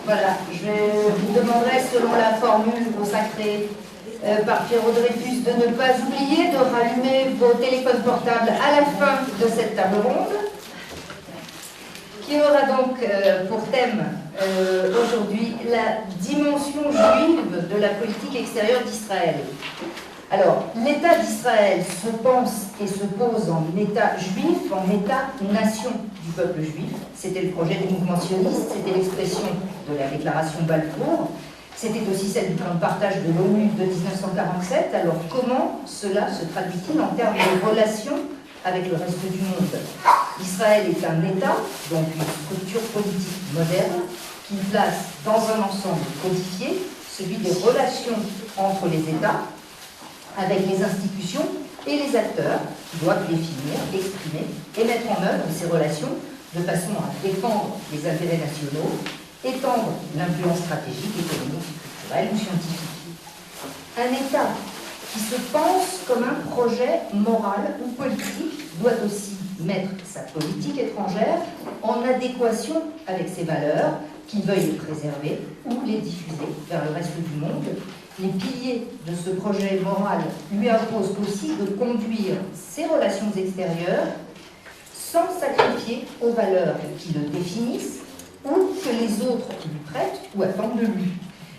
Voilà, je vous demanderai, selon la formule consacrée par Pierrot Dreyfus, de ne pas oublier de rallumer vos téléphones portables à la fin de cette table ronde, qui aura donc pour thème aujourd'hui la dimension juive de la politique extérieure d'Israël. Alors, l'État d'Israël se pense et se pose en État juif, en État-nation du peuple juif. C'était le projet des mouvements sionistes, c'était l'expression de la déclaration Balfour, c'était aussi celle du plan de partage de l'ONU de 1947. Alors, comment cela se traduit-il en termes de relations avec le reste du monde? Israël est un État, donc une structure politique moderne, qui place dans un ensemble codifié celui des relations entre les États, avec les institutions et les acteurs qui doivent définir, exprimer et mettre en œuvre ces relations de façon à défendre les intérêts nationaux, étendre l'influence stratégique, économique, culturelle ou scientifique. Un État qui se pense comme un projet moral ou politique doit aussi mettre sa politique étrangère en adéquation avec ses valeurs, qu'il veuille les préserver ou les diffuser vers le reste du monde. Les piliers de ce projet moral lui imposent aussi de conduire ses relations extérieures sans sacrifier aux valeurs qui le définissent ou que les autres lui prêtent ou attendent de lui.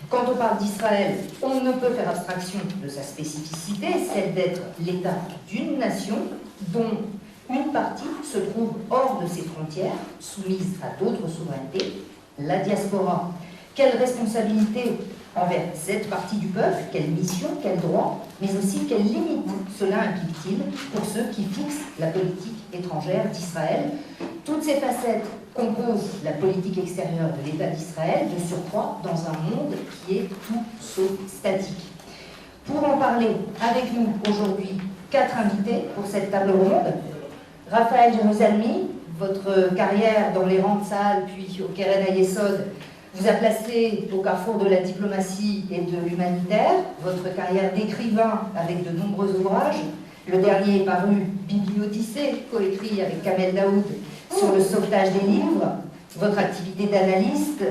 Quand on parle d'Israël, on ne peut faire abstraction de sa spécificité, celle d'être l'État d'une nation dont une partie se trouve hors de ses frontières, soumise à d'autres souverainetés, la diaspora. Quelle responsabilité envers cette partie du peuple, quelle mission, quel droit, mais aussi quelles limites cela implique-t-il pour ceux qui fixent la politique étrangère d'Israël? Toutes ces facettes composent la politique extérieure de l'État d'Israël, de surcroît dans un monde qui est tout sauf statique. Pour en parler avec nous aujourd'hui, 4 invités pour cette table ronde. Raphaël Jérusalemi, votre carrière dans les rangs de Tsahal puis au Keren Hayesod vous a placé au carrefour de la diplomatie et de l'humanitaire. Votre carrière d'écrivain avec de nombreux ouvrages. Le dernier est paru Bibliodyssée, coécrit avec Kamel Daoud sur le sauvetage des livres. Votre activité d'analyste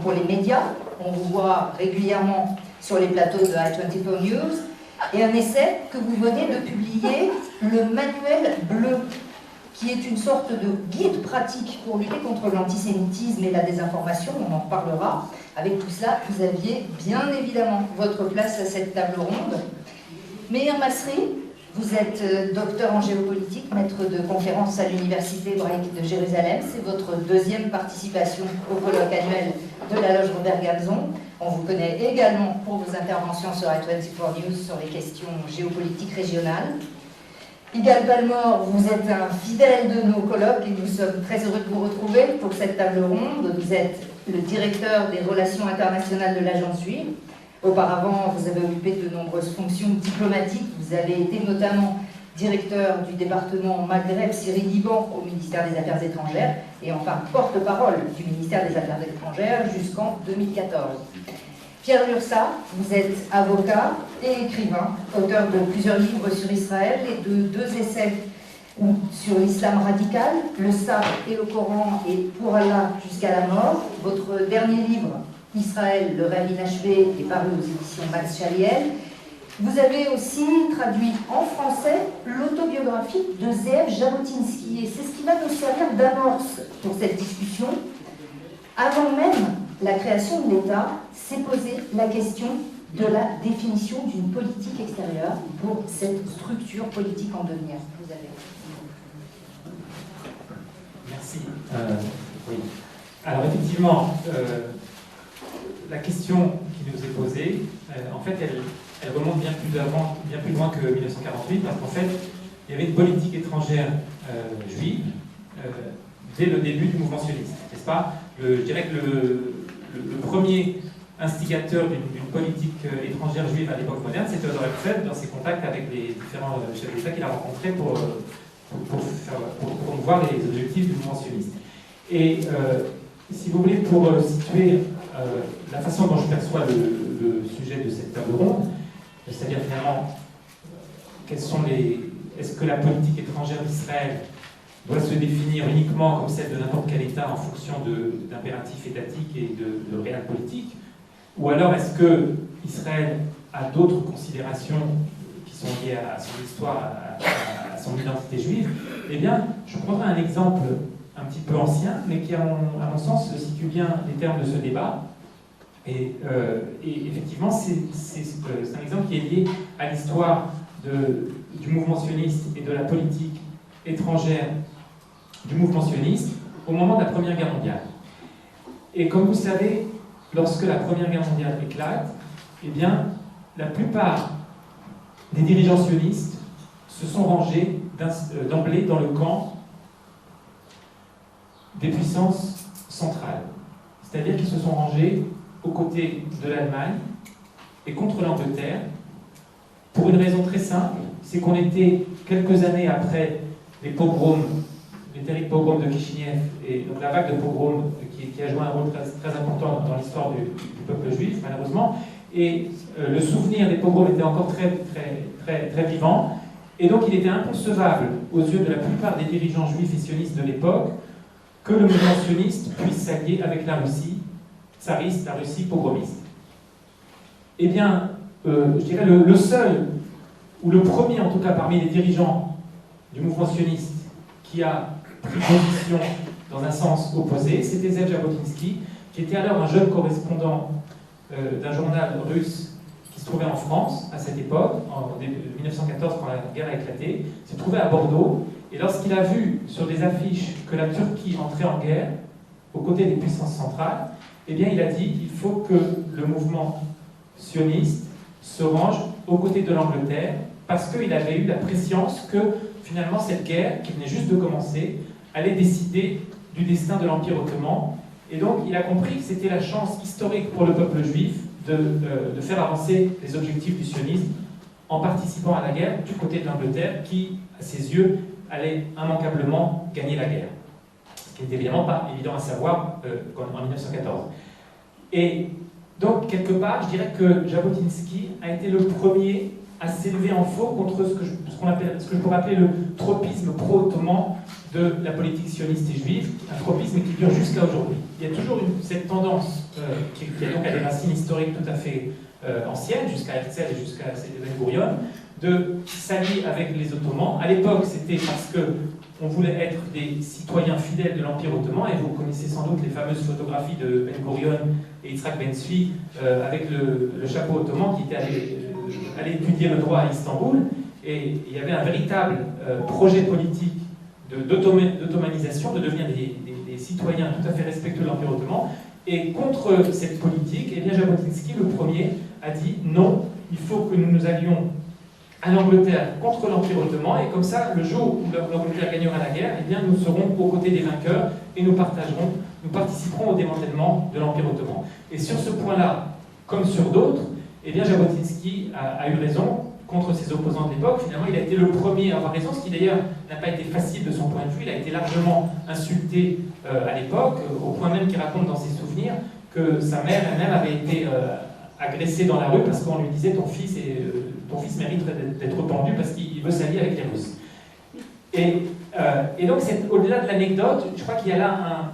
pour les médias. On vous voit régulièrement sur les plateaux de I24 News. Et un essai que vous venez de publier, le Manuel bleu, qui est une sorte de guide pratique pour lutter contre l'antisémitisme et la désinformation, on en reparlera. Avec tout cela, vous aviez bien évidemment votre place à cette table ronde. Meir Masri, vous êtes docteur en géopolitique, maître de conférences à l'Université hébraïque de Jérusalem. C'est votre 2e participation au colloque annuel de la loge Robert Gamzon. On vous connaît également pour vos interventions sur I24 News sur les questions géopolitiques régionales. Igal Palmore, vous êtes un fidèle de nos colloques et nous sommes très heureux de vous retrouver pour cette table ronde. Vous êtes le directeur des relations internationales de l'Agence juive. Auparavant, vous avez occupé de nombreuses fonctions diplomatiques. Vous avez été notamment directeur du département Maghreb, Syrie, Liban au ministère des Affaires étrangères et enfin porte-parole du ministère des Affaires étrangères jusqu'en 2014. Pierre Lursa, vous êtes avocat et écrivain, auteur de plusieurs livres sur Israël et de 2 essais sur l'islam radical, le Sabre et le Coran et Pour Allah jusqu'à la mort. Votre dernier livre, Israël, le rêve inachevé, est paru aux éditions Max Chaliel. Vous avez aussi traduit en français l'autobiographie de Zeev Jabotinsky et c'est ce qui va nous servir d'amorce pour cette discussion. Avant même la création de l'État, s'est posée la question de la définition d'une politique extérieure pour cette structure politique en devenir. Vous avez. Merci. Oui. Alors effectivement, la question qui nous est posée, en fait, elle remonte bien plus loin que 1948, parce qu'en fait, il y avait une politique étrangère juive dès le début du mouvement sioniste, n'est-ce pas? Je dirais que le premier instigateur d'une politique étrangère juive à l'époque moderne, c'est Theodor Herzl, dans ses contacts avec les différents chefs d'État qu'il a rencontrés pour promouvoir les objectifs du mouvement sioniste. Et si vous voulez, pour situer la façon dont je perçois le sujet de cette table ronde, c'est-à-dire finalement, est-ce que la politique étrangère d'Israël doit se définir uniquement comme celle de n'importe quel État en fonction d'impératifs étatiques et de réels politiques? Ou alors est-ce que Israël a d'autres considérations qui sont liées à son histoire, à son identité juive? Eh bien, je prendrai un exemple un petit peu ancien, mais qui, à mon sens, situe bien les termes de ce débat. Et effectivement, c'est un exemple qui est lié à l'histoire du mouvement sioniste et de la politique étrangère du mouvement sioniste au moment de la Première Guerre mondiale. Et comme vous savez, lorsque la Première Guerre mondiale éclate, eh bien, la plupart des dirigeants sionistes se sont rangés d'emblée dans le camp des puissances centrales. C'est-à-dire qu'ils se sont rangés aux côtés de l'Allemagne et contre l'Angleterre, pour une raison très simple, c'est qu'on était quelques années après les pogroms, les terribles pogroms de Kishinev, et donc la vague de pogroms qui a joué un rôle très important dans l'histoire du peuple juif, malheureusement, et le souvenir des pogroms était encore très vivant, et donc il était inconcevable aux yeux de la plupart des dirigeants juifs et sionistes de l'époque que le mouvement sioniste puisse s'allier avec la Russie tsariste, la Russie pogromiste. Eh bien, je dirais le seul, ou le premier en tout cas parmi les dirigeants du mouvement sioniste qui a pris position dans un sens opposé, c'était Zev Jabotinsky, qui était alors un jeune correspondant d'un journal russe qui se trouvait en France à cette époque, en 1914 quand la guerre a éclaté, s'est trouvé à Bordeaux, et lorsqu'il a vu sur des affiches que la Turquie entrait en guerre aux côtés des puissances centrales, eh bien il a dit qu'il faut que le mouvement sioniste se range aux côtés de l'Angleterre, parce qu'il avait eu la prescience que finalement cette guerre, qui venait juste de commencer, allait décider du destin de l'Empire ottoman. Et donc il a compris que c'était la chance historique pour le peuple juif de faire avancer les objectifs du sionisme en participant à la guerre du côté de l'Angleterre, qui, à ses yeux, allait immanquablement gagner la guerre. Ce qui n'était évidemment pas évident à savoir en 1914. Et donc, quelque part, je dirais que Jabotinsky a été le premier à s'élever en faux contre ce que je pourrais appeler le tropisme pro-ottoman de la politique sioniste et juive, un tropisme qui dure jusqu'à aujourd'hui. Il y a toujours cette tendance qui a donc des racines historiques tout à fait anciennes, jusqu'à Herzl et jusqu'à Ben Gurion, de s'allier avec les Ottomans. À l'époque, c'était parce qu'on voulait être des citoyens fidèles de l'Empire ottoman, et vous connaissez sans doute les fameuses photographies de Ben Gurion et Yitzhak Ben Tzvi avec le chapeau ottoman qui était allé étudier le droit à Istanbul, et il y avait un véritable projet politique d'automanisation, de devenir des citoyens tout à fait respectueux de l'Empire ottoman. Et contre cette politique, eh bien Jabotinsky, le premier, a dit non, il faut que nous nous allions à l'Angleterre contre l'Empire ottoman, et comme ça, le jour où l'Angleterre gagnera la guerre, eh bien nous serons aux côtés des vainqueurs et nous participerons au démantèlement de l'Empire ottoman. Et sur ce point-là, comme sur d'autres, eh bien Jabotinsky a eu raison contre ses opposants de l'époque. Finalement, il a été le premier à avoir raison, ce qui d'ailleurs n'a pas été facile de son point de vue. Il a été largement insulté à l'époque, au point même qu'il raconte dans ses souvenirs que sa mère elle-même avait été agressée dans la rue parce qu'on lui disait ton fils mérite d'être pendu parce qu'il veut s'allier avec les Russes. Et donc, au-delà de l'anecdote, je crois qu'il y a là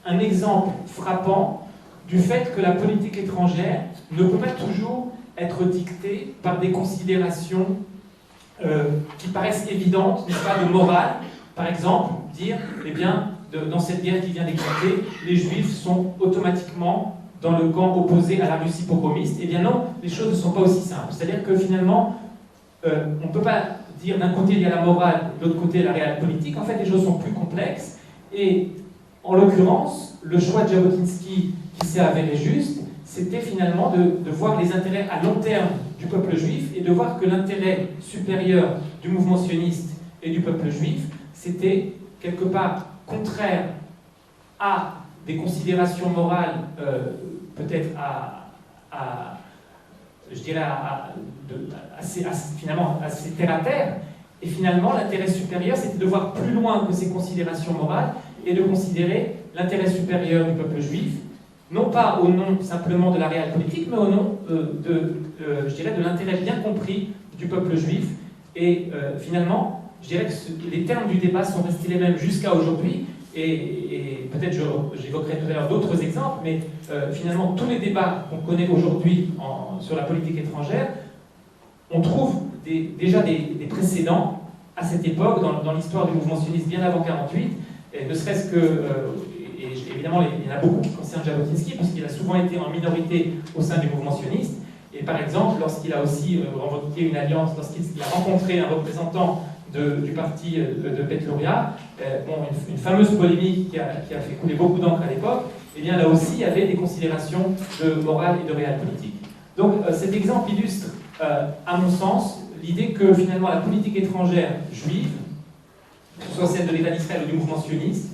un exemple frappant du fait que la politique étrangère ne peut pas toujours être dictée par des considérations qui paraissent évidentes, n'est-ce pas, de morale. Par exemple, dire, eh bien, dans cette guerre qui vient d'éclater, les Juifs sont automatiquement dans le camp opposé à la Russie pogromiste. Eh bien non, les choses ne sont pas aussi simples. C'est-à-dire que finalement, on ne peut pas dire d'un côté il y a la morale, de l'autre côté la réelle politique. En fait, les choses sont plus complexes. Et en l'occurrence, le choix de Jabotinsky, qui s'est avéré juste, c'était finalement de voir les intérêts à long terme du peuple juif et de voir que l'intérêt supérieur du mouvement sioniste et du peuple juif, c'était quelque part contraire à des considérations morales, peut-être finalement assez terre à terre. Et finalement, l'intérêt supérieur, c'était de voir plus loin que ces considérations morales et de considérer l'intérêt supérieur du peuple juif, non pas au nom simplement de la réelle politique, mais au nom de l'intérêt bien compris du peuple juif. Et finalement, je dirais que les termes du débat sont restés les mêmes jusqu'à aujourd'hui, et peut-être j'évoquerai tout à l'heure d'autres exemples, mais finalement tous les débats qu'on connaît aujourd'hui sur la politique étrangère, on trouve déjà des précédents à cette époque, dans l'histoire du mouvement sioniste bien avant 1948, et ne serait-ce que, et évidemment il y en a beaucoup qui concernent Jabotinsky, puisqu'il a souvent été en minorité au sein du mouvement sioniste, et par exemple lorsqu'il a aussi revendiqué une alliance, lorsqu'il a rencontré un représentant du parti de Petlouria, une fameuse polémique qui a fait couler beaucoup d'encre à l'époque, et bien là aussi il y avait des considérations de morale et de réalpolitik. Donc cet exemple illustre, à mon sens, l'idée que finalement la politique étrangère juive, que ce soit celle de l'État d'Israël ou du mouvement sioniste,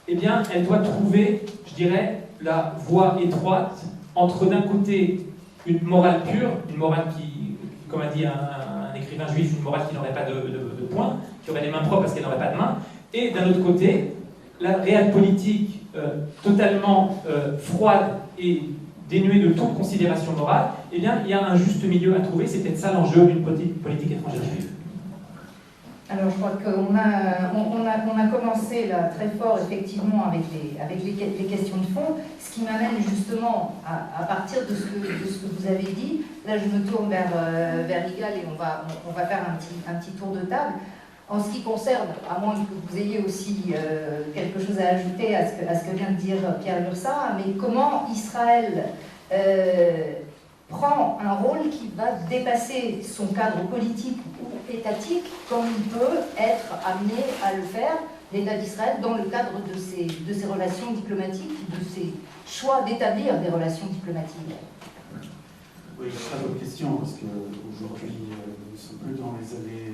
eh bien elle doit trouver, je dirais, la voie étroite entre d'un côté une morale pure, une morale qui, comme a dit un écrivain juif, une morale qui n'aurait pas de poing, qui aurait les mains propres parce qu'elle n'aurait pas de main, et d'un autre côté, la réalpolitik totalement froide et dénuée de toute considération morale, eh bien, il y a un juste milieu à trouver, c'est peut-être ça l'enjeu d'une politique étrangère juive. Alors, je crois qu'on a commencé là très fort, effectivement, avec les questions de fond, ce qui m'amène justement, à partir de ce que vous avez dit, là je me tourne vers Yigal et on va faire un petit tour de table. En ce qui concerne, à moins que vous ayez aussi quelque chose à ajouter à ce que vient de dire Pierre Lursa, mais comment Israël prend un rôle qui va dépasser son cadre politique ou étatique, comme il peut être amené à le faire, l'État d'Israël, dans le cadre de ses relations diplomatiques, de ses choix d'établir des relations diplomatiques. Oui, très bonne question, parce qu'aujourd'hui, nous ne sommes plus dans les années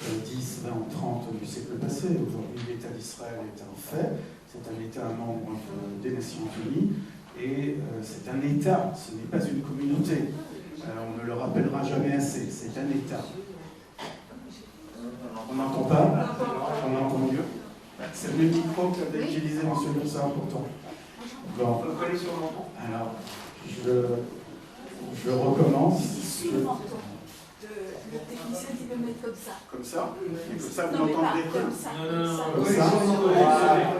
10, 20 ou 30 du siècle passé. Aujourd'hui, l'État d'Israël est un fait, c'est un État membre des Nations Unies, et c'est un État, ce n'est pas une communauté. On ne le rappellera jamais assez, c'est un État. On n'entend pas? On entend mieux? C'est le même micro que vous avez utilisé dans ce livre, c'est important. Bon. Alors, je recommence. Le technicien qui peut mettre comme ça. Comme ça? Et comme ça, vous m'entendez comme ça? Comme ça?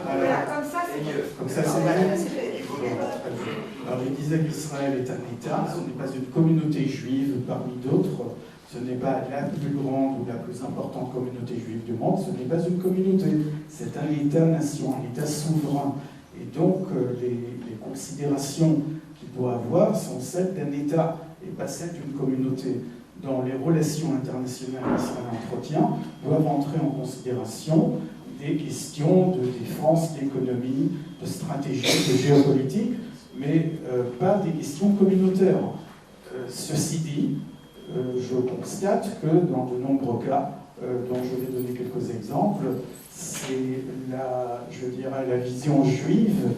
Voilà, comme ça, c'est mieux. Comme ça, c'est mieux. Alors, il disait qu'Israël est un État, ce n'est pas une communauté juive parmi d'autres, ce n'est pas la plus grande ou la plus importante communauté juive du monde, ce n'est pas une communauté, c'est un État-nation, un État souverain. Et donc, les considérations qu'il doit avoir sont celles d'un État et pas celles d'une communauté. Dans les relations internationales qu'Israël entretient, doivent entrer en considération des questions de défense, d'économie, de stratégie, de géopolitique, mais pas des questions communautaires. Ceci dit, je constate que dans de nombreux cas, dont je vais donner quelques exemples, c'est la vision juive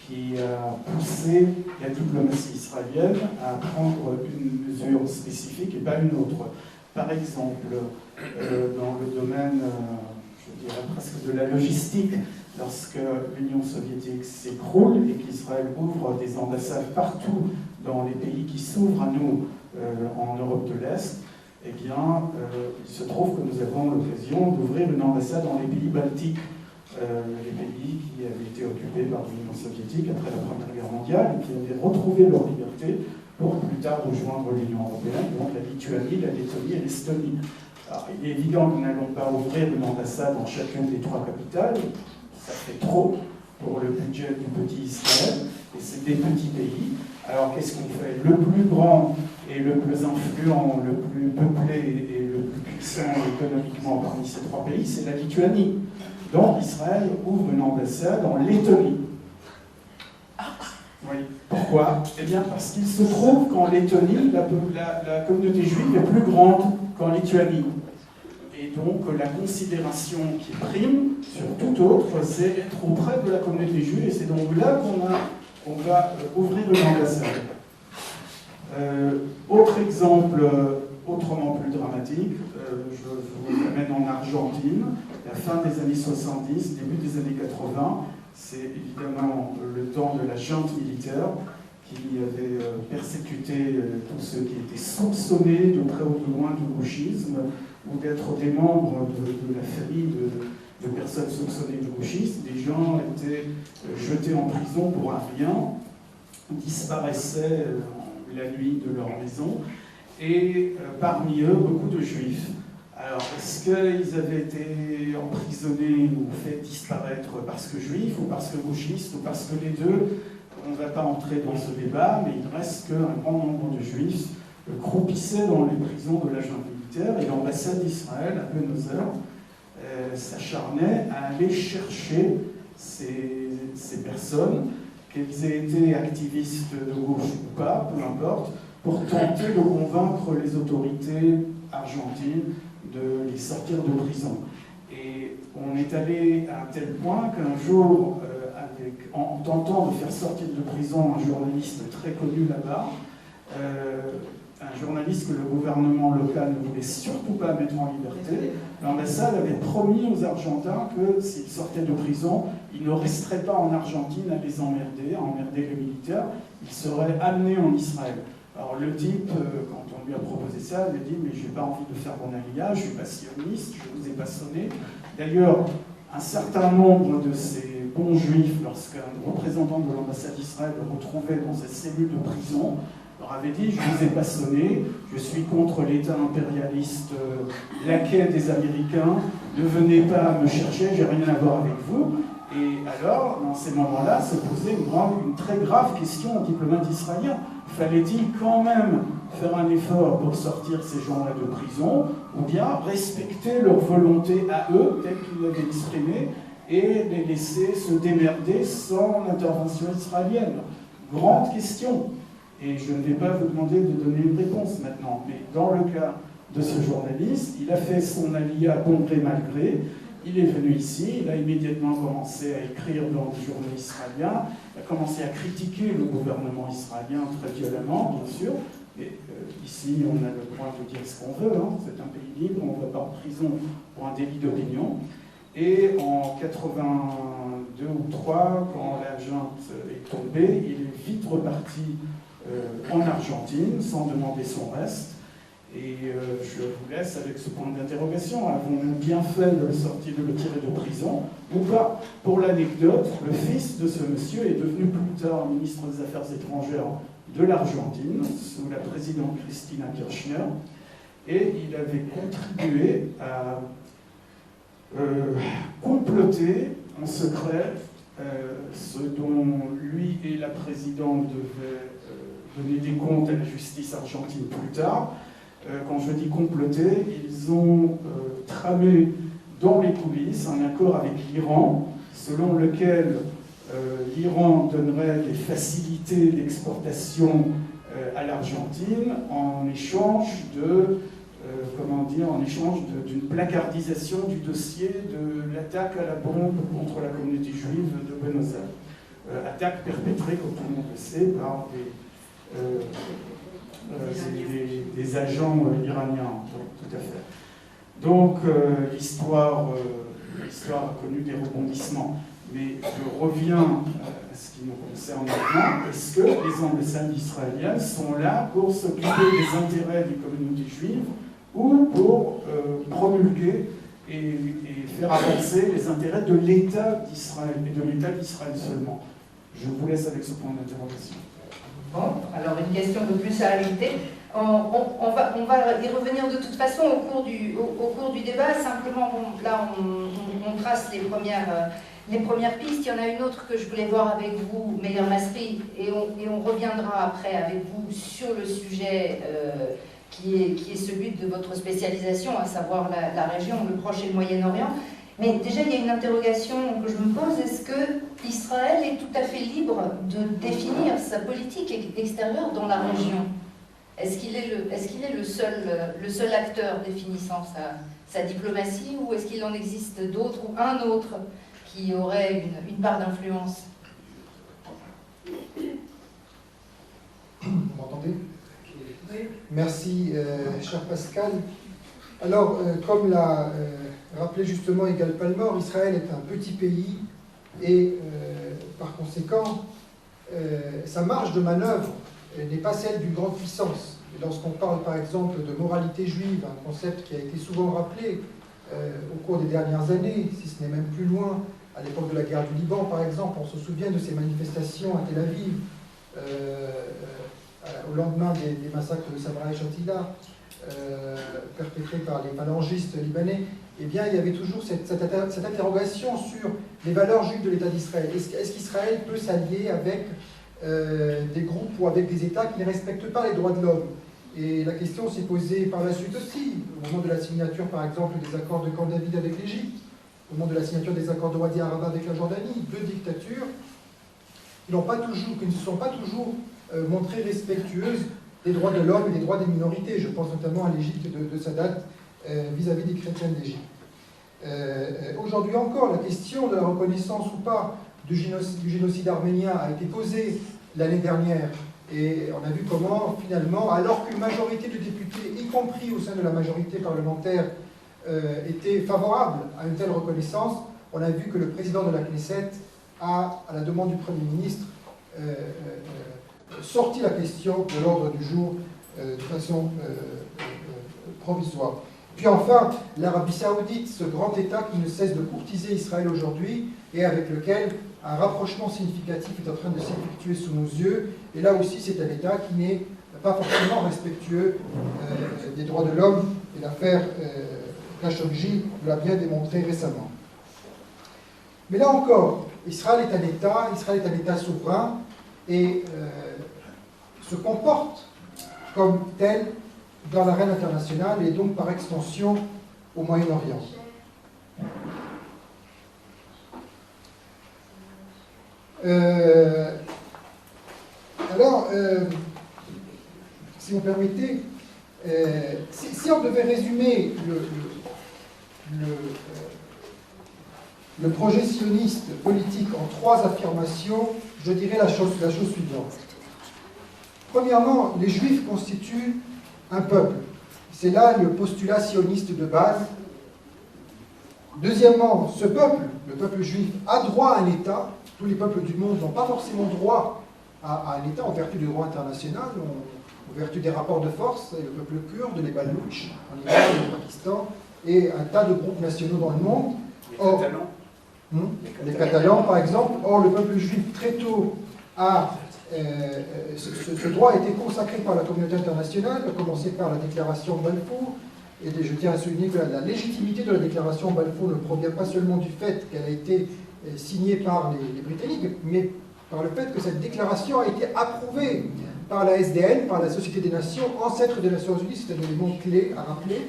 qui a poussé la diplomatie israélienne à prendre une mesure spécifique et pas une autre. Par exemple, dans le domaine, je dirais presque de la logistique, lorsque l'Union soviétique s'écroule et qu'Israël ouvre des ambassades partout dans les pays qui s'ouvrent à nous en Europe de l'Est, eh bien, il se trouve que nous avons l'occasion d'ouvrir une ambassade dans les pays baltiques, les pays qui avaient été occupés par l'Union soviétique après la Première Guerre mondiale et qui avaient retrouvé leur liberté pour plus tard rejoindre l'Union européenne, donc la Lituanie, la Lettonie et l'Estonie. Alors, il est évident que nous n'allons pas ouvrir une ambassade dans chacune des trois capitales, ça fait trop pour le budget du petit Israël, et c'est des petits pays. Alors qu'est-ce qu'on fait? Le plus grand et le plus influent, le plus peuplé et le plus puissant économiquement parmi ces trois pays, c'est la Lituanie. Donc Israël ouvre une ambassade en Lettonie. Oui. Pourquoi? Eh bien parce qu'il se trouve qu'en Lettonie, la communauté juive est plus grande qu'en Lituanie. Et donc la considération qui prime sur tout autre, c'est être auprès de la communauté juive, et c'est donc là qu'on va ouvrir une ambassade. Autre exemple, autrement plus dramatique, je vous amène en Argentine, la fin des années 70, début des années 80, c'est évidemment le temps de la junte militaire qui avait persécuté tous ceux qui étaient soupçonnés de près ou de loin du gauchisme ou d'être des membres de la famille de personnes soupçonnées de gauchistes. Des gens étaient jetés en prison pour un rien, disparaissaient la nuit de leur maison, et parmi eux, beaucoup de juifs. Alors, est-ce qu'ils avaient été emprisonnés ou fait disparaître parce que juifs, ou parce que gauchistes, ou parce que les deux? On ne va pas entrer dans ce débat, mais il reste qu'un grand nombre de juifs croupissaient dans les prisons de la junte militaire, et l'ambassade d'Israël, à Buenos Aires, s'acharnait à aller chercher ces personnes, qu'elles aient été activistes de gauche ou pas, peu importe, pour tenter de convaincre les autorités argentines de les sortir de prison. Et on est allé à un tel point qu'un jour, en tentant de faire sortir de prison un journaliste très connu là-bas, un journaliste que le gouvernement local ne voulait surtout pas mettre en liberté, l'ambassade avait promis aux Argentins que s'ils sortaient de prison, ils ne resteraient pas en Argentine à les emmerder, à emmerder les militaires, ils seraient amenés en Israël. Alors le type, quand on lui a proposé ça, il a dit « mais j'ai pas envie de faire mon alia, je suis pas sioniste, je vous ai pas sonné ». D'ailleurs, un certain nombre de ces bons juifs, lorsqu'un représentant de l'ambassade d'Israël le retrouvait dans cette cellule de prison, leur avait dit « je vous ai pas sonné, je suis contre l'État impérialiste laquais des Américains, ne venez pas me chercher, j'ai rien à voir avec vous ». Et alors, dans ces moments-là, se posait une très grave question aux diplomates israéliens. Fallait-il quand même faire un effort pour sortir ces gens-là de prison, ou bien respecter leur volonté à eux, telle qu'ils l'avaient exprimée, et les laisser se démerder sans intervention israélienne? Grande question. Et je ne vais pas vous demander de donner une réponse maintenant, mais dans le cas de ce journaliste, il a fait son alia bon gré mal gré. Il est venu ici, il a immédiatement commencé à écrire dans le journal israélien, il a commencé à critiquer le gouvernement israélien très violemment, bien sûr. Et ici, on a le droit de dire ce qu'on veut, hein. C'est un pays libre, on ne va pas en prison pour un délit d'opinion. Et en 82 ou 3, quand la junte est tombée, il est vite reparti en Argentine sans demander son reste. Et je vous laisse avec ce point d'interrogation. Avons-nous bien fait de le tirer de prison ou pas? Pour l'anecdote, le fils de ce monsieur est devenu plus tard ministre des Affaires étrangères de l'Argentine, sous la présidente Cristina Kirchner, et il avait contribué à comploter en secret ce dont lui et la présidente devaient donner des comptes à la justice argentine plus tard. Quand je dis comploter, ils ont tramé dans les coulisses un accord avec l'Iran, selon lequel l'Iran donnerait des facilités d'exportation à l'Argentine en échange d'une placardisation du dossier de l'attaque à la bombe contre la communauté juive de Buenos Aires. Attaque perpétrée, comme tout le monde le sait, par des agents iraniens, tout à fait. Donc l'histoire a connu des rebondissements. Mais je reviens à ce qui nous concerne maintenant. Est-ce que les ambassades israéliennes sont là pour s'occuper des intérêts des communautés juives ou pour promulguer et faire avancer les intérêts de l'État d'Israël, et de l'État d'Israël seulement? Je vous laisse avec ce point d'interrogation. Bon, alors une question de plus à ajouter. On va y revenir de toute façon au cours du débat. Simplement, bon, là, on trace les premières pistes. Il y en a une autre que je voulais voir avec vous, Meir Masri, et on reviendra après avec vous sur le sujet qui est celui de votre spécialisation, à savoir la région, le Proche et le Moyen-Orient. Mais déjà, il y a une interrogation que je me pose. Est-ce que Israël est tout à fait libre de définir sa politique extérieure dans la région? Est-ce qu'il est le seul acteur définissant sa diplomatie, ou est-ce qu'il en existe d'autres, ou un autre qui aurait une part d'influence? Vous m'entendez? Oui. Merci, cher Pascal. Alors, comme l'a rappelé justement Yigal Palmor, Israël est un petit pays et par conséquent, sa marge de manœuvre n'est pas celle d'une grande puissance. Et lorsqu'on parle par exemple de moralité juive, un concept qui a été souvent rappelé au cours des dernières années, si ce n'est même plus loin, à l'époque de la guerre du Liban par exemple, on se souvient de ces manifestations à Tel Aviv, au lendemain des massacres de Sabra et Shatila, perpétrés par les phalangistes libanais. Eh bien, il y avait toujours cette interrogation sur les valeurs juives de l'État d'Israël. Est-ce qu'Israël peut s'allier avec des groupes ou avec des États qui ne respectent pas les droits de l'homme? Et la question s'est posée par la suite aussi, au moment de la signature, par exemple, des accords de Camp David avec l'Égypte, au moment de la signature des accords de Wadi Araba avec la Jordanie, deux dictatures qui ne se sont pas toujours montrées respectueuses des droits de l'homme et des droits des minorités. Je pense notamment à l'Égypte de Sadat vis-à-vis des chrétiens d'Égypte. Aujourd'hui encore, la question de la reconnaissance ou pas du génocide arménien a été posée l'année dernière. Et on a vu comment, finalement, alors qu'une majorité de députés, y compris au sein de la majorité parlementaire, était favorable à une telle reconnaissance, on a vu que le président de la Knesset a, à la demande du Premier ministre, sorti la question de l'ordre du jour de façon provisoire. Puis enfin, l'Arabie Saoudite, ce grand État qui ne cesse de courtiser Israël aujourd'hui et avec lequel un rapprochement significatif est en train de s'effectuer sous nos yeux. Et là aussi, c'est un État qui n'est pas forcément respectueux des droits de l'homme, et l'affaire Khashoggi l'a bien démontré récemment. Mais là encore, Israël est un État souverain et se comporte comme tel dans l'arène internationale et donc par extension au Moyen-Orient. Si vous permettez, si on devait résumer le projet sioniste politique en trois affirmations, je dirais la chose suivante. Premièrement, les Juifs constituent un peuple. C'est là le postulat sioniste de base. Deuxièmement, ce peuple, le peuple juif, a droit à un État. Tous les peuples du monde n'ont pas forcément droit à un État en vertu du droit international, en vertu des rapports de force. Le peuple kurde, les Balouches, en Iran, au Pakistan, et un tas de groupes nationaux dans le monde. Or, les Catalans, par exemple. Or, le peuple juif, très tôt, ce droit a été consacré par la communauté internationale, à commencer par la déclaration de Balfour. Et je tiens à souligner que la légitimité de la déclaration de Balfour ne provient pas seulement du fait qu'elle a été signée par les Britanniques, mais par le fait que cette déclaration a été approuvée par la SDN, par la Société des Nations, ancêtre des Nations Unies. C'est un élément clé à rappeler.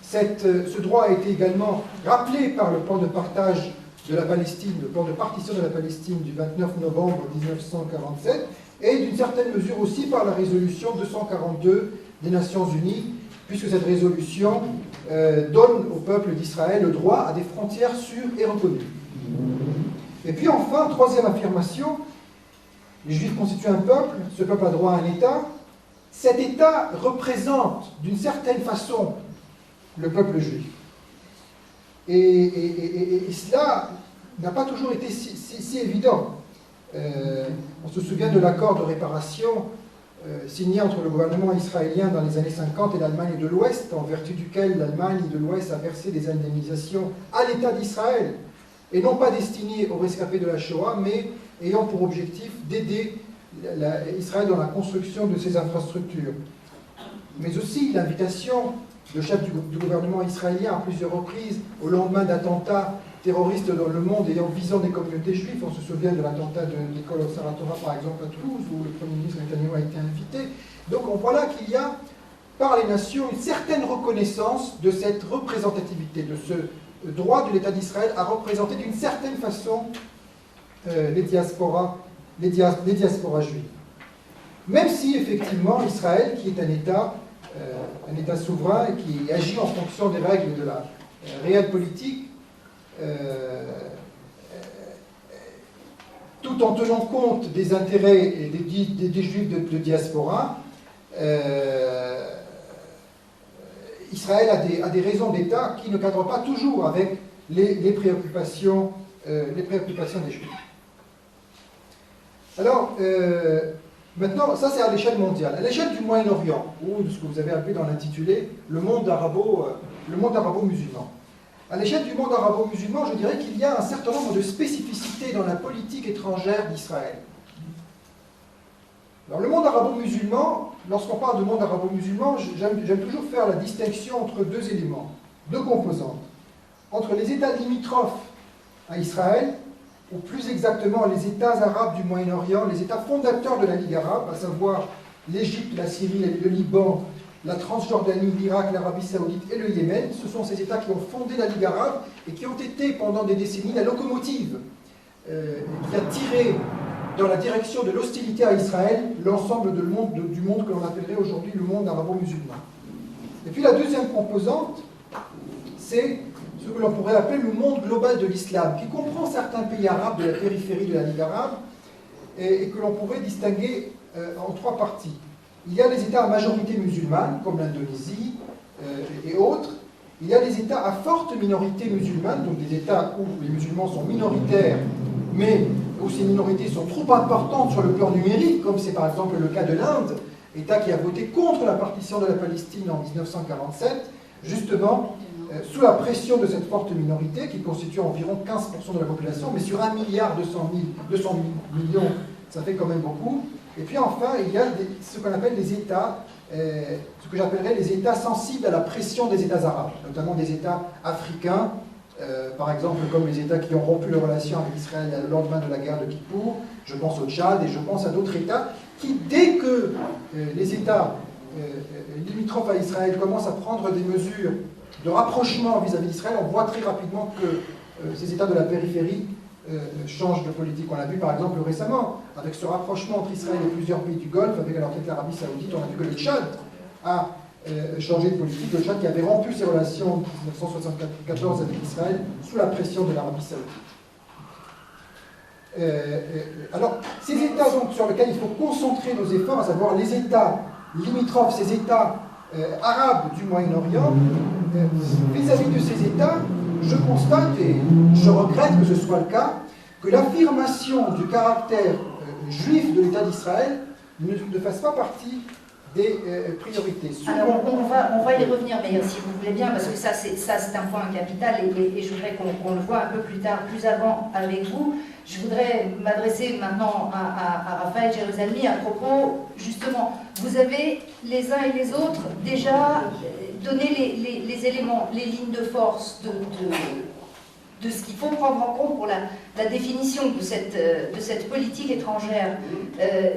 Ce droit a été également rappelé par le plan de partage de la Palestine, le plan de partition de la Palestine du 29 novembre 1947, et d'une certaine mesure aussi par la résolution 242 des Nations Unies, puisque cette résolution donne au peuple d'Israël le droit à des frontières sûres et reconnues. Et puis enfin, troisième affirmation, les Juifs constituent un peuple, ce peuple a droit à un État, cet État représente d'une certaine façon le peuple juif. Et cela n'a pas toujours été si évident. On se souvient de l'accord de réparation signé entre le gouvernement israélien dans les années 50 et l'Allemagne de l'Ouest, en vertu duquel l'Allemagne de l'Ouest a versé des indemnisations à l'État d'Israël, et non pas destinées aux rescapés de la Shoah, mais ayant pour objectif d'aider Israël dans la construction de ses infrastructures. Mais aussi l'invitation le chef du gouvernement israélien à plusieurs reprises, au lendemain d'attentats terroristes dans le monde visant des communautés juives. On se souvient de l'attentat de l'école Observatoire, par exemple, à Toulouse, où le Premier ministre Netanyahu a été invité. Donc on voit là qu'il y a, par les nations, une certaine reconnaissance de cette représentativité, de ce droit de l'État d'Israël à représenter d'une certaine façon les diasporas juives. Même si, effectivement, Israël, qui est un État souverain et qui agit en fonction des règles de la réelle politique, tout en tenant compte des intérêts des Juifs de diaspora, Israël a des raisons d'État qui ne cadrent pas toujours avec les préoccupations des Juifs. Alors, Maintenant, ça c'est à l'échelle mondiale. À l'échelle du Moyen-Orient, ou de ce que vous avez appelé dans l'intitulé, le monde arabo-musulman. À l'échelle du monde arabo-musulman, je dirais qu'il y a un certain nombre de spécificités dans la politique étrangère d'Israël. Alors, le monde arabo-musulman, lorsqu'on parle de monde arabo-musulman, j'aime toujours faire la distinction entre deux éléments, deux composantes. Entre les États limitrophes à Israël, ou plus exactement les États arabes du Moyen-Orient, les États fondateurs de la Ligue arabe, à savoir l'Égypte, la Syrie, le Liban, la Transjordanie, l'Irak, l'Arabie saoudite et le Yémen. Ce sont ces États qui ont fondé la Ligue arabe et qui ont été pendant des décennies la locomotive qui a tiré dans la direction de l'hostilité à Israël l'ensemble du monde que l'on appellerait aujourd'hui le monde arabo-musulman. Et puis la deuxième composante, c'est ce que l'on pourrait appeler le monde global de l'islam, qui comprend certains pays arabes de la périphérie de la Ligue arabe et que l'on pourrait distinguer en trois parties. Il y a les États à majorité musulmane, comme l'Indonésie et autres. Il y a des États à forte minorité musulmane, donc des États où les musulmans sont minoritaires, mais où ces minorités sont trop importantes sur le plan numérique, comme c'est par exemple le cas de l'Inde, État qui a voté contre la partition de la Palestine en 1947, justement sous la pression de cette forte minorité, qui constitue environ 15% de la population, mais sur 1,2 milliard, ça fait quand même beaucoup. Et puis enfin, il y a ce qu'on appelle des États, ce que j'appellerais les États sensibles à la pression des États arabes, notamment des États africains, par exemple comme les États qui ont rompu les relations avec Israël le lendemain de la guerre de Kippour. Je pense au Tchad et je pense à d'autres États qui, dès que les États limitrophes à Israël commencent à prendre des mesures de rapprochement vis-à-vis d'Israël, on voit très rapidement que ces États de la périphérie changent de politique. On l'a vu par exemple récemment, avec ce rapprochement entre Israël et plusieurs pays du Golfe, avec alors peut-être l'Arabie saoudite, on a vu que le Tchad a changé de politique, le Tchad qui avait rompu ses relations en 1974 avec Israël sous la pression de l'Arabie saoudite. Alors, ces États donc, sur lesquels il faut concentrer nos efforts, à savoir les États limitrophes, ces États arabes du Moyen-Orient, vis-à-vis de ces États, je constate, et je regrette que ce soit le cas, que l'affirmation du caractère juif de l'État d'Israël ne fasse pas partie des priorités. Alors, on va y revenir, mais si vous voulez bien, parce que ça c'est un point capital, et je voudrais qu'on le voit un peu plus tard, plus avant avec vous. Je voudrais m'adresser maintenant à Raphaël Jérusalemi à propos, justement, vous avez les uns et les autres déjà donné les éléments, les lignes de force de ce qu'il faut prendre en compte pour la définition de cette politique étrangère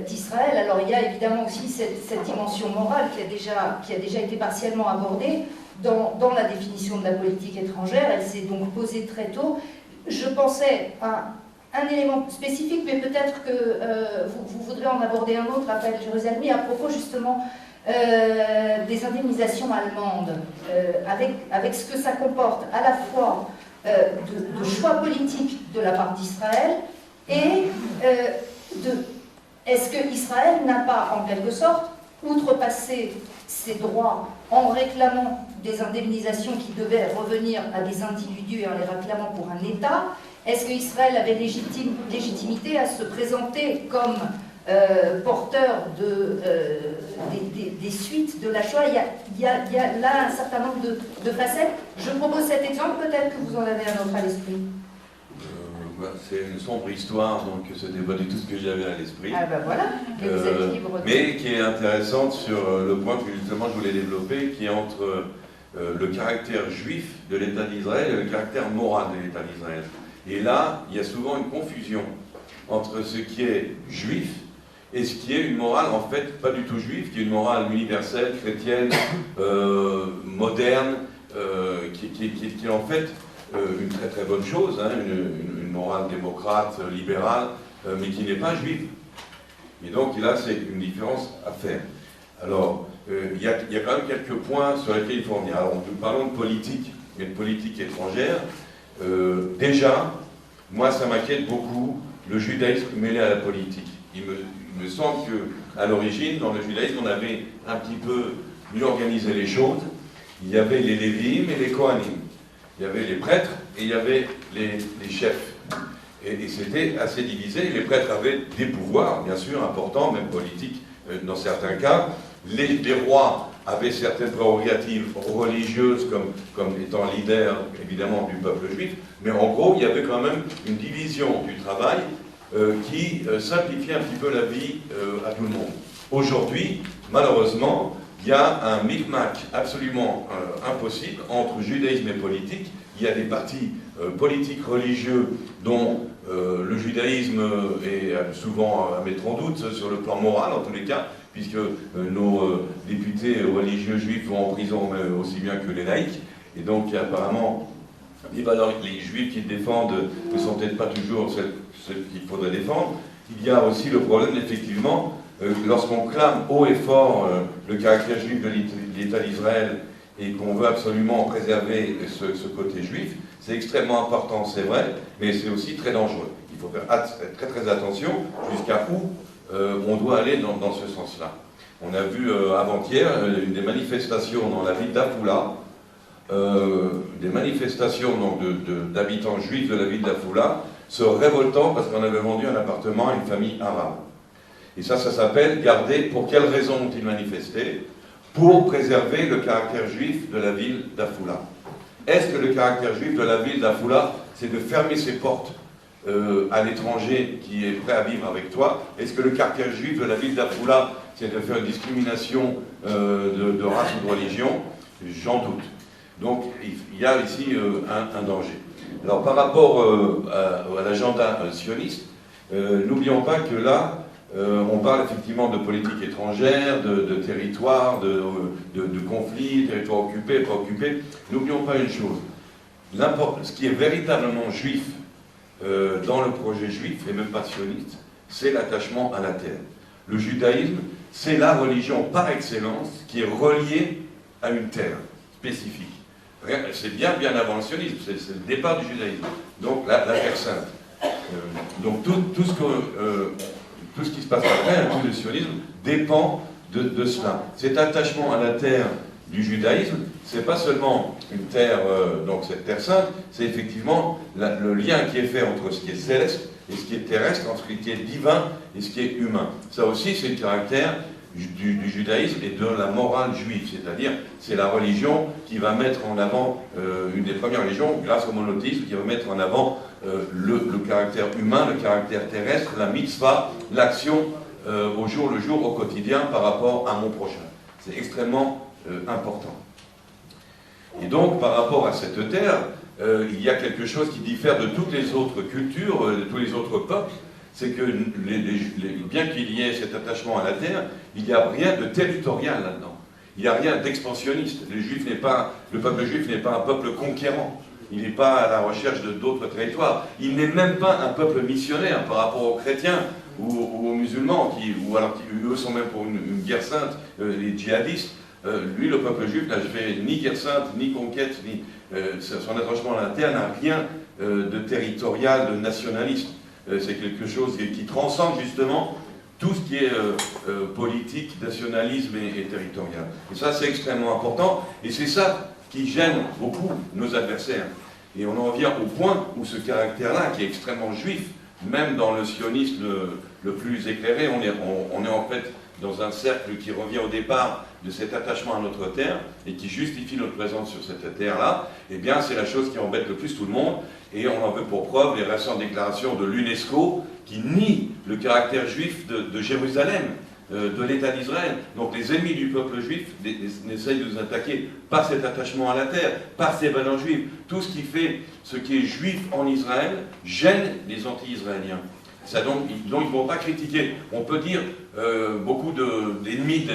d'Israël. Alors il y a évidemment aussi cette dimension morale qui a déjà été partiellement abordée dans la définition de la politique étrangère. Elle s'est donc posée très tôt. Je pensais à un élément spécifique, mais peut-être que vous voudrez en aborder un autre, Raphaël Jérusalemi, à propos justement des indemnisations allemandes, avec ce que ça comporte à la fois de choix politiques de la part d'Israël et est-ce que Israël n'a pas en quelque sorte outrepassé ses droits en réclamant des indemnisations qui devaient revenir à des individus et en les réclamant pour un État? Est-ce qu'Israël avait légitimité à se présenter comme porteur des suites de la Shoah? Il y a là un certain nombre de facettes. Je propose cet exemple, peut-être que vous en avez un autre à l'esprit. C'est une sombre histoire, donc ce n'est pas du tout ce que j'avais à l'esprit. Ah ben voilà, mais vous êtes libre. Mais qui est intéressante sur le point que justement je voulais développer, qui est entre le caractère juif de l'État d'Israël et le caractère moral de l'État d'Israël. Et là, il y a souvent une confusion entre ce qui est juif et ce qui est une morale, en fait, pas du tout juive, qui est une morale universelle, chrétienne, moderne, qui est en fait une très très bonne chose, hein, une morale démocrate, libérale, mais qui n'est pas juive. Et donc là, c'est une différence à faire. Alors, il y a quand même quelques points sur lesquels il faut revenir. Alors, nous parlons de politique, mais de politique étrangère. Déjà, moi, ça m'inquiète beaucoup, le judaïsme mêlé à la politique. Il me semble qu'à l'origine, dans le judaïsme, on avait un petit peu mieux organisé les choses. Il y avait les Lévim et les Kohanim. Il y avait les prêtres et il y avait les chefs. Et c'était assez divisé. Les prêtres avaient des pouvoirs, bien sûr, importants, même politiques dans certains cas. Les rois avaient certaines prérogatives religieuses comme étant leader, évidemment, du peuple juif. Mais en gros, il y avait quand même une division du travail qui simplifiait un petit peu la vie à tout le monde. Aujourd'hui, malheureusement, il y a un micmac absolument impossible entre judaïsme et politique. Il y a des partis politiques religieux dont le judaïsme est souvent à mettre en doute sur le plan moral, en tous les cas, puisque nos députés religieux juifs vont en prison aussi bien que les laïcs. Et donc, apparemment, les valeurs que les juifs qu'ils défendent ne sont peut-être pas toujours celles qu'il faudrait défendre. Il y a aussi le problème, effectivement, lorsqu'on clame haut et fort le caractère juif de l'État d'Israël et qu'on veut absolument préserver ce côté juif, c'est extrêmement important, c'est vrai, mais c'est aussi très dangereux. Il faut faire très très attention jusqu'à où on doit aller dans ce sens-là. On a vu avant-hier des manifestations dans la ville d'Afula, des manifestations d'habitants juifs de la ville d'Afula se révoltant parce qu'on avait vendu un appartement à une famille arabe. Et ça s'appelle garder. Pour quelles raisons ont-ils manifesté? Pour préserver le caractère juif de la ville d'Afula. Est-ce que le caractère juif de la ville d'Afula, c'est de fermer ses portes à l'étranger qui est prêt à vivre avec toi? Est-ce que le caractère juif de la ville d'Afula, c'est de faire une discrimination de race ou de religion? J'en doute. Donc il y a ici un danger. Alors par rapport à l'agenda sioniste, n'oublions pas que là, on parle effectivement de politique étrangère, de territoire, de conflits, territoires occupés, pas occupés. N'oublions pas une chose. Ce qui est véritablement juif dans le projet juif, et même pas sioniste, c'est l'attachement à la terre. Le judaïsme, c'est la religion par excellence qui est reliée à une terre spécifique. C'est bien avant le sionisme, c'est le départ du judaïsme. Donc la terre sainte. Donc tout ce qui se passe après, tout le sionisme, dépend de cela. Cet attachement à la terre du judaïsme, c'est pas seulement une terre, donc cette terre sainte, c'est effectivement le lien qui est fait entre ce qui est céleste et ce qui est terrestre, entre ce qui est divin et ce qui est humain. Ça aussi, c'est le caractère du judaïsme et de la morale juive, c'est-à-dire c'est la religion qui va mettre en avant, une des premières religions, grâce au monothéisme, qui va mettre en avant le caractère humain, le caractère terrestre, la mitzvah, l'action au jour le jour, au quotidien, par rapport à mon prochain. C'est extrêmement important. Et donc, par rapport à cette terre, il y a quelque chose qui diffère de toutes les autres cultures, de tous les autres peuples, c'est que bien qu'il y ait cet attachement à la terre, il n'y a rien de territorial là-dedans. Il n'y a rien d'expansionniste. Le peuple juif n'est pas un peuple conquérant. Il n'est pas à la recherche d'autres territoires. Il n'est même pas un peuple missionnaire par rapport aux chrétiens ou aux musulmans, ou alors eux sont même pour une guerre sainte, les djihadistes. Lui, le peuple juif, n'a fait ni guerre sainte, ni conquête, ni son attachement à la terre n'a rien de territorial, de nationaliste. C'est quelque chose qui transcende justement tout ce qui est politique, nationalisme et territorial. Et ça, c'est extrêmement important, et c'est ça qui gêne beaucoup nos adversaires. Et on en vient au point où ce caractère-là, qui est extrêmement juif, même dans le sionisme le plus éclairé, on est en fait dans un cercle qui revient au départ de cet attachement à notre terre et qui justifie notre présence sur cette terre-là. Eh bien, c'est la chose qui embête le plus tout le monde, et on en veut pour preuve les récentes déclarations de l'UNESCO qui nie le caractère juif de Jérusalem, de l'État d'Israël. Donc les ennemis du peuple juif essayent de nous attaquer par cet attachement à la terre, par ces valeurs juives. Tout ce qui est juif en Israël gêne les anti-israéliens. Donc ils ne vont pas critiquer. On peut dire, beaucoup d'ennemis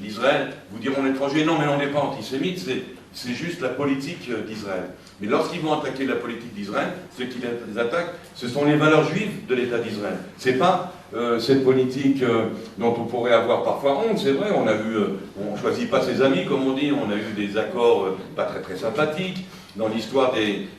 d'Israël vous diront l'étranger, non mais on n'est pas antisémite, c'est juste la politique d'Israël. Mais lorsqu'ils vont attaquer la politique d'Israël, ceux qui les attaquent, ce sont les valeurs juives de l'État d'Israël. Ce n'est pas cette politique dont on pourrait avoir parfois honte, c'est vrai, on ne choisit pas ses amis, comme on dit, on a eu des accords pas très très sympathiques. Dans l'histoire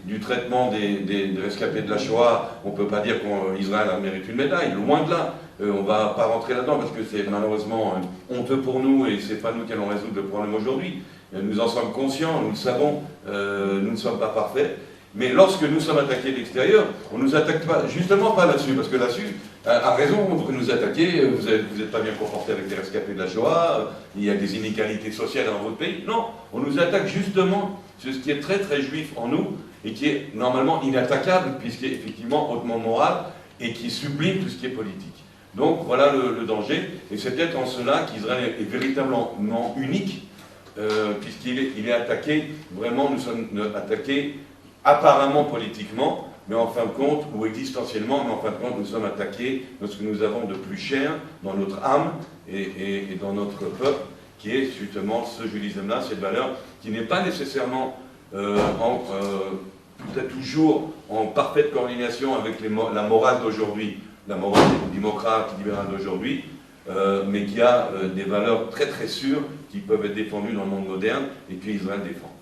du traitement des rescapés de la Shoah, on ne peut pas dire qu'Israël mérite une médaille, loin de là. On ne va pas rentrer là-dedans parce que c'est malheureusement honteux pour nous et ce n'est pas nous qui allons résoudre le problème aujourd'hui. Nous en sommes conscients, nous le savons, nous ne sommes pas parfaits. Mais lorsque nous sommes attaqués de l'extérieur, on ne nous attaque pas, justement pas là-dessus, parce que là-dessus, a raison, vous nous attaquez, vous n'êtes pas bien comporté avec les rescapés de la Shoah, il y a des inégalités sociales dans votre pays. Non, on nous attaque justement sur ce qui est très très juif en nous, et qui est normalement inattaquable, puisqu'il est effectivement hautement moral, et qui sublime tout ce qui est politique. Donc voilà le danger, et c'est peut-être en cela qu'Israël est véritablement unique, puisqu'il est attaqué, vraiment nous sommes attaqués apparemment politiquement, mais en fin de compte, ou existentiellement, mais en fin de compte, nous sommes attaqués dans ce que nous avons de plus cher dans notre âme et dans notre peuple, qui est justement ce judaïsme-là, cette valeur qui n'est pas nécessairement peut-être toujours en parfaite coordination avec la morale d'aujourd'hui, la morale démocrate, libérale d'aujourd'hui, mais qui a des valeurs très très sûres qui peuvent être défendues dans le monde moderne et qu'Israël défend.